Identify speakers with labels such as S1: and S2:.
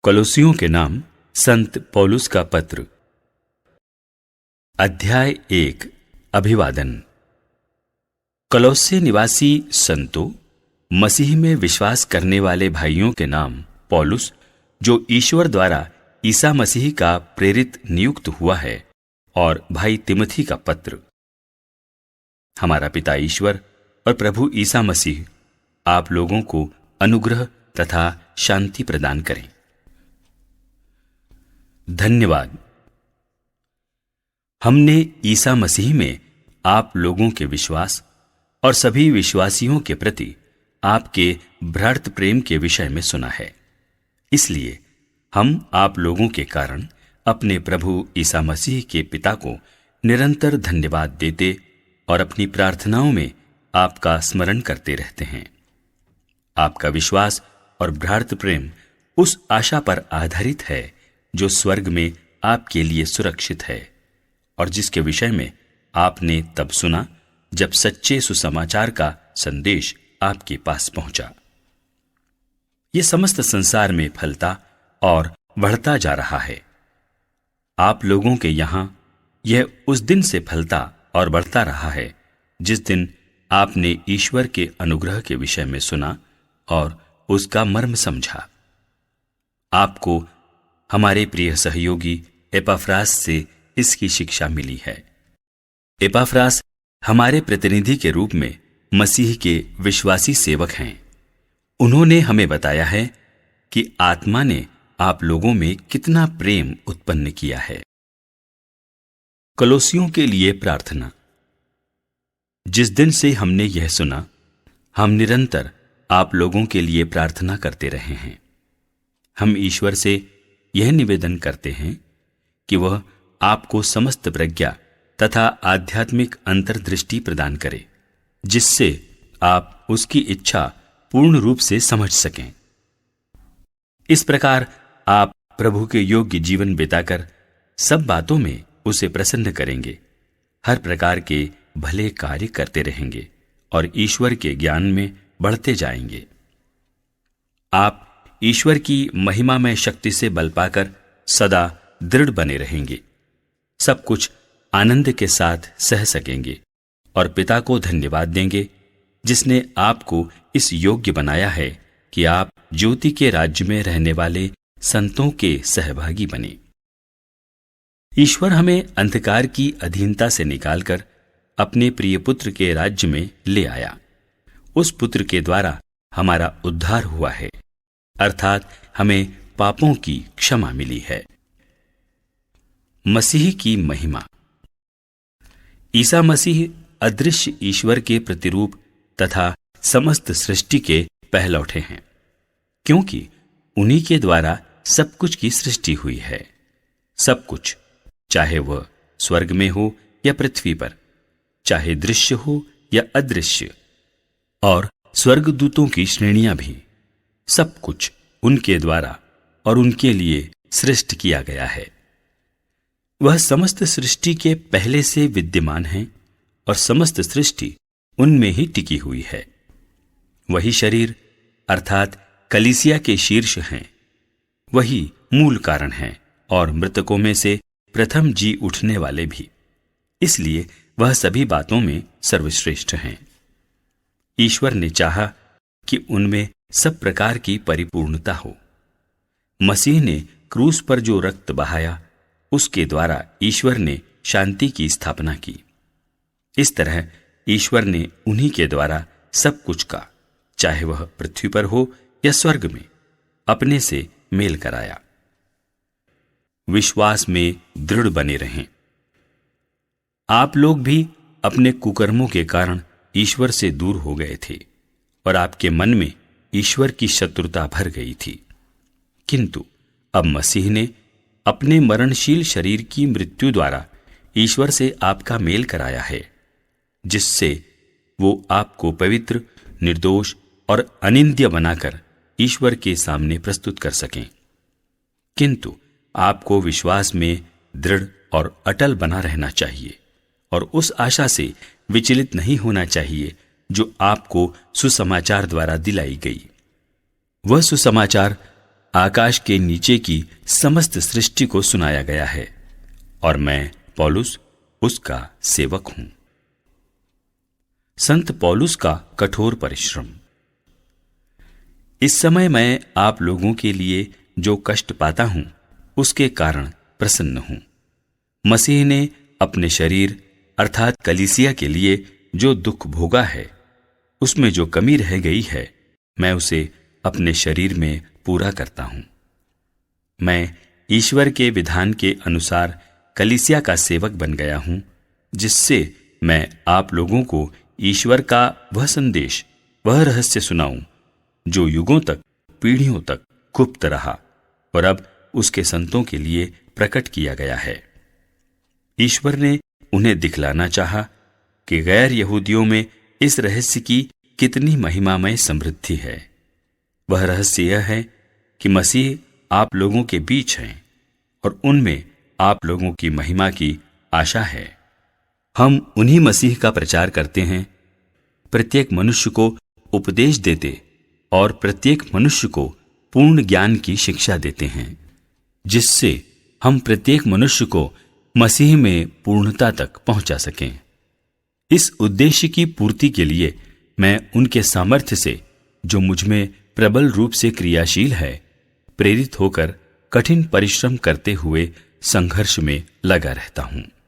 S1: कलोसियों के नाम संत पौलुस का पत्र। अध्याय 1। अभिवादन। कलोस्य निवासी संतों, मसीह में विश्वास करने वाले भाइयों के नाम पौलुस, जो ईश्वर द्वारा ईसा मसीह का प्रेरित नियुक्त हुआ है, और भाई तिमोथी का पत्र। हमारा पिता ईश्वर और प्रभु ईसा मसीह आप लोगों को अनुग्रह तथा शांति प्रदान करें। धन्यवाद। हमने ईसा मसीह में आप लोगों के विश्वास और सभी विश्वासियों के प्रति आपके बृहत् प्रेम के विषय में सुना है। इसलिए हम आप लोगों के कारण अपने प्रभु ईसा मसीह के पिता को निरंतर धन्यवाद देते और अपनी प्रार्थनाओं में आपका स्मरण करते रहते हैं। आपका विश्वास और बृहत् प्रेम उस आशा पर आधारित है जो स्वर्ग में आपके लिए सुरक्षित है, और जिसके विषय में आपने तब सुना जब सच्चे सुसमाचार का संदेश आपके पास पहुंचा। यह समस्त संसार में फलता और बढ़ता जा रहा है। आप लोगों के यहां यह उस दिन से फलता और बढ़ता रहा है जिस दिन आपने ईश्वर के अनुग्रह के विषय में सुना और उसका मर्म समझा। आपको हमारे प्रिय सहयोगी एपाफ्रास से इसकी शिक्षा मिली है। एपाफ्रास हमारे प्रतिनिधि के रूप में मसीह के विश्वासी सेवक हैं। उन्होंने हमें बताया है कि आत्मा ने आप लोगों में कितना प्रेम उत्पन्न किया है। कलोसियों के लिए प्रार्थना। जिस दिन से हमने यह सुना, हम निरंतर आप लोगों के लिए प्रार्थना करते रहे हैं। हम ईश्वर से यह निवेदन करते हैं कि वह आपको समस्त प्रज्ञा तथा आध्यात्मिक अंतर्दृष्टि प्रदान करे, जिससे आप उसकी इच्छा पूर्ण रूप से समझ सकें। इस प्रकार आप प्रभु के योग्य जीवन बिताकर सब बातों में उसे प्रसन्न करेंगे, हर प्रकार के भले कार्य करते रहेंगे और ईश्वर के ज्ञान में बढ़ते जाएंगे। आप ईश्वर की महिमामय शक्ति से बल पाकर सदा दृढ़ बने रहेंगे, सब कुछ आनंद के साथ सह सकेंगे और पिता को धन्यवाद देंगे जिसने आपको इस योग्य बनाया है कि आप ज्योति के राज्य में रहने वाले संतों के सहभागी बने। ईश्वर हमें अंधकार की अधीनता से निकालकर अपने प्रिय पुत्र के राज्य में ले आया। उस पुत्र के द्वारा हमारा उद्धार हुआ है, अर्थात हमें पापों की क्षमा मिली है। मसीह की महिमा। ईसा मसीह अदृश्य ईश्वर के प्रतिरूप तथा समस्त सृष्टि के पहलौठे हैं, क्योंकि उन्हीं के द्वारा सब कुछ की सृष्टि हुई है। सब कुछ, चाहे वह स्वर्ग में हो या पृथ्वी पर, चाहे दृश्य हो या अदृश्य, और स्वर्गदूतों की श्रेणियां भी, सब कुछ उनके द्वारा और उनके लिए सृष्ट किया गया है। वह समस्त सृष्टि के पहले से विद्यमान हैं और समस्त सृष्टि उनमें ही टिकी हुई है। वही शरीर अर्थात कलीसिया के शीर्ष हैं, वही मूल कारण हैं और मृतकों में से प्रथम जी उठने वाले भी। इसलिए वह सभी बातों में सर्वश्रेष्ठ हैं। ईश्वर ने चाहा कि उनमें सब प्रकार की परिपूर्णता हो। मसीह ने क्रूस पर जो रक्त बहाया, उसके द्वारा ईश्वर ने शांति की स्थापना की। इस तरह ईश्वर ने उन्हीं के द्वारा सब कुछ का, चाहे वह पृथ्वी पर हो या स्वर्ग में, अपने से मेल कराया। विश्वास में दृढ़ बने रहें। आप लोग भी अपने कुकर्मों के कारण ईश्वर से दूर हो गए थे और आपके मन में ईश्वर की शत्रुता भर गई थी। किंतु अब मसीह ने अपने मरणशील शरीर की मृत्यु द्वारा ईश्वर से आपका मेल कराया है, जिससे वो आपको पवित्र, निर्दोष और अनिंद्य बनाकर ईश्वर के सामने प्रस्तुत कर सकें। किंतु आपको विश्वास में दृढ़ और अटल बना रहना चाहिए और उस आशा से विचलित नहीं होना चाहिए जो आपको सुसमाचार द्वारा दिलाई गई। वह सुसमाचार आकाश के नीचे की समस्त सृष्टि को सुनाया गया है और मैं पौलुस उसका सेवक हूं। संत पौलुस का कठोर परिश्रम। इस समय मैं आप लोगों के लिए जो कष्ट पाता हूं उसके कारण प्रसन्न हूं। मसीह ने अपने शरीर अर्थात कलीसिया के लिए जो दुख भोगा है, उसमें जो कमी रह गई है, मैं उसे अपने शरीर में पूरा करता हूं। मैं ईश्वर के विधान के अनुसार कलीसिया का सेवक बन गया हूं, जिससे मैं आप लोगों को ईश्वर का वह संदेश, वह रहस्य सुनाऊं जो युगों तक, पीढ़ियों तक गुप्त रहा और अब उसके संतों के लिए प्रकट किया गया है। ईश्वर ने उन्हें दिखलाना चाहा कि गैर यहूदियों में इस रहस्य की कितनी महिमामय समृद्धि है। वह रहस्य यह है कि मसीह आप लोगों के बीच हैं और उनमें आप लोगों की महिमा की आशा है। हम उन्हीं मसीह का प्रचार करते हैं, प्रत्येक मनुष्य को उपदेश देते और प्रत्येक मनुष्य को पूर्ण ज्ञान की शिक्षा देते हैं, जिससे हम प्रत्येक मनुष्य को मसीह में पूर्णता तक पहुंचा सकें। इस उद्देश्य की पूर्ति के लिए मैं उनके सामर्थ्य से, जो मुझमें प्रबल रूप से क्रियाशील है, प्रेरित होकर कठिन परिश्रम करते हुए संघर्ष में लगा रहता हूं।